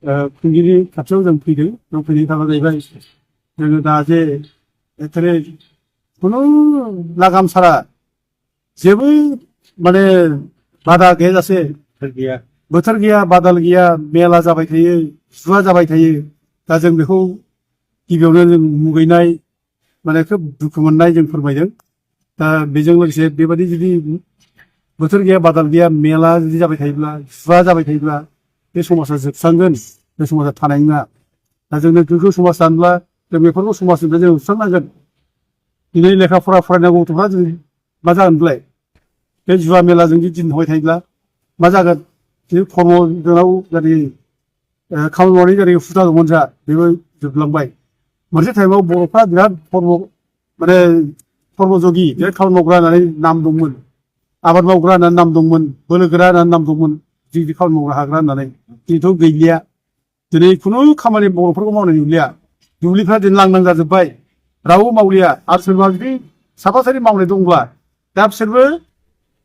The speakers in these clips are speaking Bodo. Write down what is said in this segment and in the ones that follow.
खुंगिरि खाथियाव जों फैदों जों फैनायनि खारना जाहैबाय जोङो दा जे एक्चुअलि खुनु लागाम सारा जेबो माने बादा गैयाजासे बोथोर गैया बादाल गैया मेला जाबाय थायो जुवा जाबाय थायो दा जों बेखौ गिबियावनो जों मुगैनाय माने खोब दुखु मोननाय जों फोरमायदों दा बेजों लोगोसे बेबायदि जुदि बोथोर गैया बादाल गैया मेला जुदि जाबाय थायोब्ला जुवा जाबाय थायोब्ला बे समाजा जोबस्रांगोन बे समाजा थानाय नङा दा जोंनो गोग्गो समाज जानोब्ला जों बेफोरखौ समाजनिफ्राय जों सुस्रांनांगोन दिनै लेखा फरा फरायनांगौ गथ'फ्रा जों मा जागोन बेलाय बे जुवा मेलाजों जुदि दिन थांबाय थायोब्ला मा जागोन बे खर्म जोंनाव जादि खामानि मावनाय जादि हुदा दंमोन जोंहा बेबो जोबलांबाय मोनसे टाइमाव बर'फ्रा बिराद माने खर्मजगि बिराद खामानि मावग्रा होननानै नाम दंमोन आबाद मावग्रा होननानै नाम दंमोन बोलोगोरा होननानै नाम दंमोन बिदि खामानि मावग्रा हाग्रा होननानै दिनैथ' गैलिया दिनै खुनु खामानि बर'फोरखौ मावनाय नुलिया दुब्लिफ्रा दिनै लांदां जाजोब्बाय रावबो मावलिया आरो सोरबा जुदि साफा सानै मावनाय दंब्ला दा बिसोरबो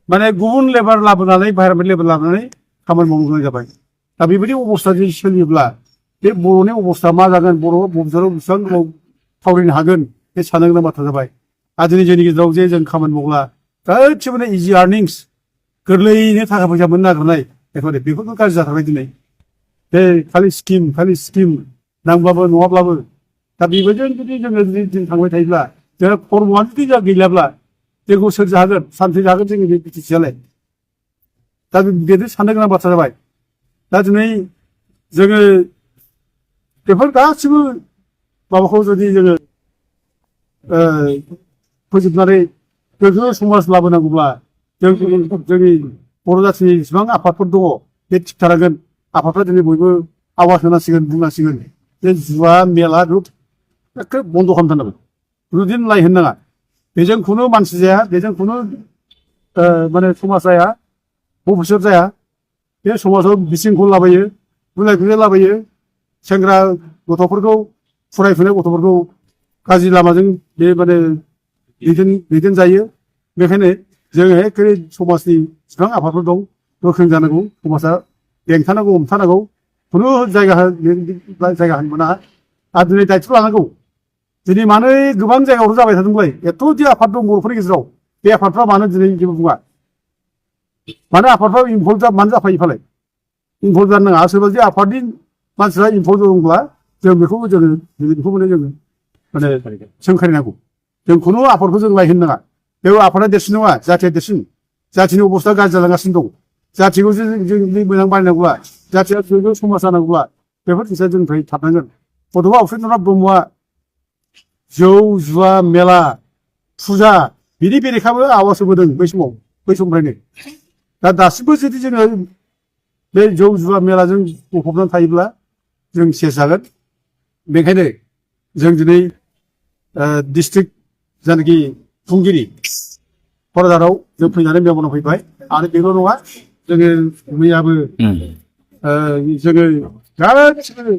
माने गुबुन लेबार लाबोनानै बाहेरानि लेबार लाबोनानै खामानि मावनो गोनां जाबाय दा बेबायदि अबस्था जुदि सोलियोब्ला बे बर'नि अबस्था मा जागोन बर' बबेयाव बेसेबां गोबाव थावरिनो हागोन बे साननो गोनां बाथ्रा जाबाय आरो दिनै जोंनि गेजेराव जे जों खामानि मावब्ला गासिबो इजि आर्निंस गोरलैयैनो थाखा फैसा मोननो नागिरनाय बेफोरखौ गाज्रि जाथारबाय दिनै बे खालि स्किम नांब्लाबो नङाब्लाबो दा बेबायदिनो जुदि जोङो दिन थांबाय थायोब्ला जोंहा खर्मआनो जुदि जोंहा गैलाब्ला जोंखौ सोर जागोन सान्थि जागोन जोंनि बे बिटिसिआलाय दा बेनो साननो गोनां बाथ्रा जाबाय दा दिनै जोङो बेफोर गासिबो माबाखौ जुदि जोङो फोजोबनानै गोग्गो समाज लाबोनांगौब्ला जोंनि बर' जाथिनि जेसेबां आफादफोर दङ बे थिग थानांगोन आफादफ्रा दिनै बयबो आवाज होनांसिगोन बुंनांसिगोन जे जुवा मेला एखे बन्द' खालामथारनांगौ खुनुदिन लाइ होनो नाङा बेजों खुनु मानसि जाया बेजों खुनु माने समाज जाया भबिष्यत जाया बे समाजाव बिसिंखौ लाबोयो बुलाय खुलाय लाबोयो सेंग्रा गथ'फोरखौ फरायफुनाय गथ'फोरखौ गाज्रि लामाजों बे माने दैदेनजायो बेखायनो जोङो एखे समाजनि जेसेबां आफादफोर दं गोख्रों जानांगौ समाजा बेंथानांगौ हमथानांगौ खुनु जायगा होनो मोना आरो दिनै दायथ' लानांगौ दिनै मानो गोबां जायगायावथ' जाबाय थादोंलाय एथ' दि आफाद दं बर'फोरनि गेजेराव बे आफादफ्रा मानो दिनै जेबो बुङा मानो आफादफ्रा इनभल्भ मानो जाफायो फालाय इनभल्भ जानो नाङा सोरबा जुदि आफादनि मानसिफ्रा इनभल्भ दंब्ला जों बेखौबो जोङो माने सोंखारिनांगौ जों खुनु आफादखौ जों लायहोनो नाङा बे आफादा देरसिन नङा जाथिया देरसिन जाथिनि अबस्था गाज्रि जालांगासिनो दं जाथिखौ जों मोजां बानायनांगौब्ला जाथिया गोग्गो समाज जानांगौब्ला बेफोर फैसा जोंनिफ्राय थाबनांगोन गथ'बा उपेन्द्रनाथ ब्रह्मआ जौ जुवा मेला फुजा बिनि बेरेखाबो आवाज होबोदों बै समनिफ्रायनो दा दासिमबो जुदि जोङो बे जौ जुवा मेलाजों गफबनानै थायोब्ला जों सेस जागोन बेखायनो जों दिनै डिस्ट्रिक्ट जायनाखि खुंगिरि क'क्राझाराव जों फैनानै मेम'नाव फैबाय आरो बेल' नङा जोङो मैयाबो जोङो गासिबो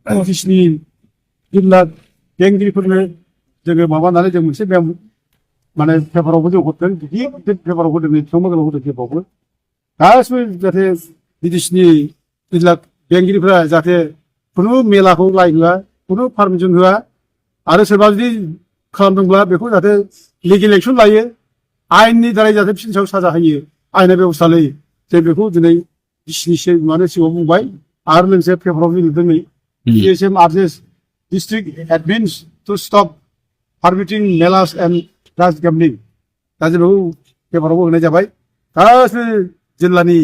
अफिसनि जिल्ला बेंगिरिफोरनो जोङो माबानानै जों मोनसे माने पेपारावबो जों हरदों गिदिर पेपाराव होदों बिथांमोनखौ होदों पेपारावबो गासिबो जाहाथे बिटिसिनि जिल्ला बेंगिरिफोरा जाहाथे खुनु मेलाखौ लाय होआ खुनु पारमिसन होआ आरो सोरबा जुदि खालामदोंब्ला बेखौ जाहाथे लिगेल एक्सन लायो आयेननि दारै जाहाथे बिसोरनि सायाव साजा होयो आयेना बेबस्था लायो जों बेखौ दिनै बिसिनि सिगाङाव बुंबाय आरो लोगोसे पेपाराव लिरदों नै DSM urges district admins to stop permitting melas and drug gambling दा जों बेखौ पेपारावबो होनाय जाबाय गासिबो जिल्लानि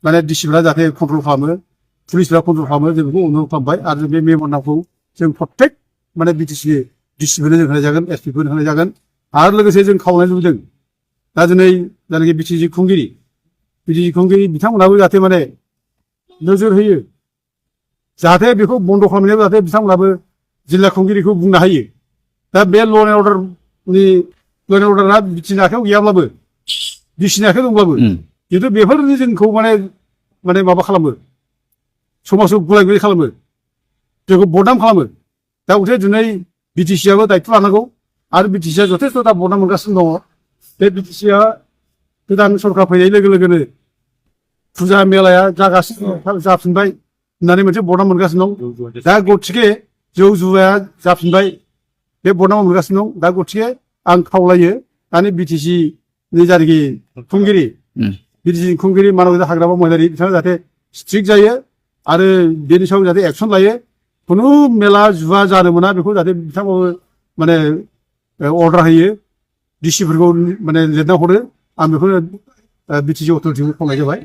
माने डिसिफ्रा जाहाथे कन्ट्रल खालामो पुलिसफ्रा कन्ट्रल खालामो जों बेखौ अनुर'ध खालामबाय आरो बे मेम'नाखौ जों प्रत्येक माने बिटिसि डिसिफोरनो जों होनाय जागोन एसपिफोरनो होनाय जागोन आरो लोगोसे जों खावलायनो लुबैदों दा दिनै जायनाखि बिटिसि खुंगिरि बिथांमोनहाबो जाहाथे माने नोजोर होयो जाहाथे बेखौ बन्द' खालामनायाव जाहाथे बिथांमोनहाबो जिल्ला खुंगिरिखौ बुंनो हायो दा बे ल' एन्ड अर्डारा बिटिसिनि आखायाव गैयाब्लाबो डिसिनि आखायाव दंब्लाबो खिन्थु बेफोरनो जोंखौ माने माबा खालामो समाजखौ गुलाय गुलाय खालामो जोंखौ बदनाम खालामो दा गथे दिनै बिटिसिआबो दायथ' लानांगौ आरो बिटिसिआ जथेस्थ' दा बदनाम मोनगासिनो दङ बे बिटिसिआ गोदान सरकार फैनाय लोगो लोगोनो फुजा मेलाया जागासिनो जाफिनबाय होननानै मोनसे बर्डआ मोनगासिनो दं दा गथिखे जौ जुवाया जाफिनबाय बे बर्डआ मोनगासिनो दं दा गथिखे आं खावलायो दानि बिटिसि नि जायनाखि खुंगिरि बिटिसि खुंगिरि मानबजा हाग्रामा महिलारि बिथाङा जाहाथे स्ट्रिक्ट जायो आरो बेनि सायाव जाहाथे एक्सन लायो खुनु मेला जुवा जानो मोना बेखौ जाहाथे बिथांमोनबो माने अर्डार होयो डिसिफोरखौ माने लिरना हरो आं बेखौनो बिटिसि अथ'रिटिखौ खावलायनाय जाबाय